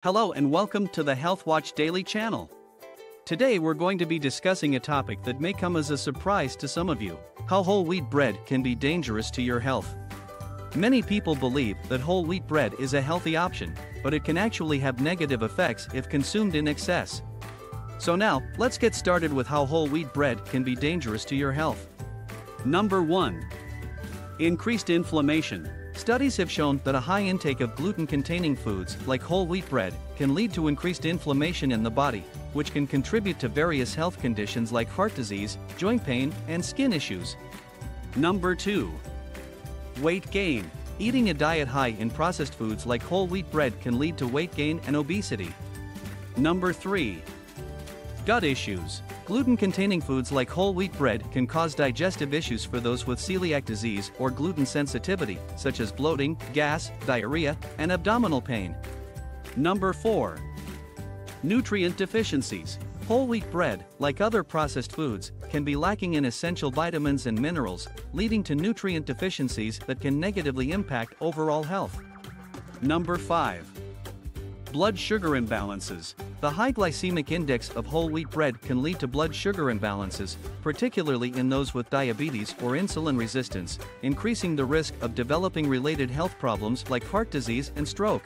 Hello and welcome to the Health Watch Daily channel. Today we're going to be discussing a topic that may come as a surprise to some of you: how whole wheat bread can be dangerous to your health. Many people believe that whole wheat bread is a healthy option, but it can actually have negative effects if consumed in excess. So now, let's get started with how whole wheat bread can be dangerous to your health. Number 1. Increased inflammation. Studies have shown that a high intake of gluten-containing foods, like whole wheat bread, can lead to increased inflammation in the body, which can contribute to various health conditions like heart disease, joint pain, and skin issues. Number 2. Weight gain. Eating a diet high in processed foods like whole wheat bread can lead to weight gain and obesity. Number 3. Gut issues. Gluten-containing foods like whole wheat bread can cause digestive issues for those with celiac disease or gluten sensitivity, such as bloating, gas, diarrhea, and abdominal pain. Number 4. Nutrient deficiencies. Whole wheat bread, like other processed foods, can be lacking in essential vitamins and minerals, leading to nutrient deficiencies that can negatively impact overall health. Number 5. Blood sugar imbalances. The high glycemic index of whole wheat bread can lead to blood sugar imbalances, particularly in those with diabetes or insulin resistance, increasing the risk of developing related health problems like heart disease and stroke.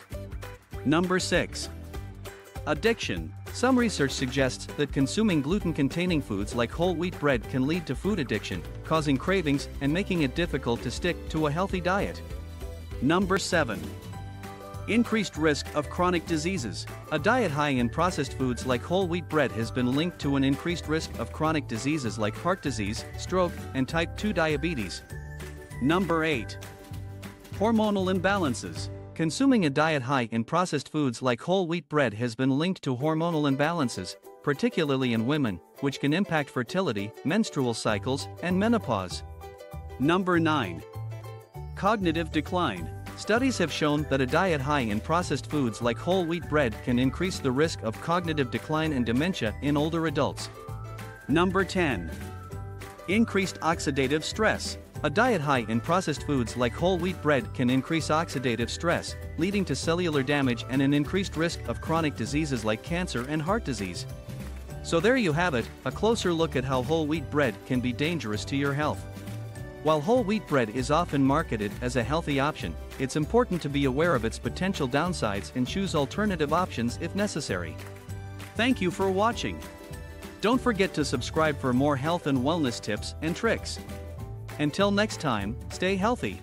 Number 6. Addiction. Some research suggests that consuming gluten-containing foods like whole wheat bread can lead to food addiction, causing cravings and making it difficult to stick to a healthy diet. Number 7. Increased risk of chronic diseases. A diet high in processed foods like whole wheat bread has been linked to an increased risk of chronic diseases like heart disease, stroke, and type 2 diabetes. Number 8. Hormonal imbalances. Consuming a diet high in processed foods like whole wheat bread has been linked to hormonal imbalances, particularly in women, which can impact fertility, menstrual cycles, and menopause. Number 9. Cognitive decline. Studies have shown that a diet high in processed foods like whole wheat bread can increase the risk of cognitive decline and dementia in older adults. Number 10. Increased oxidative stress. A diet high in processed foods like whole wheat bread can increase oxidative stress, leading to cellular damage and an increased risk of chronic diseases like cancer and heart disease. So there you have it, a closer look at how whole wheat bread can be dangerous to your health. While whole wheat bread is often marketed as a healthy option, it's important to be aware of its potential downsides and choose alternative options if necessary. Thank you for watching. Don't forget to subscribe for more health and wellness tips and tricks. Until next time, stay healthy.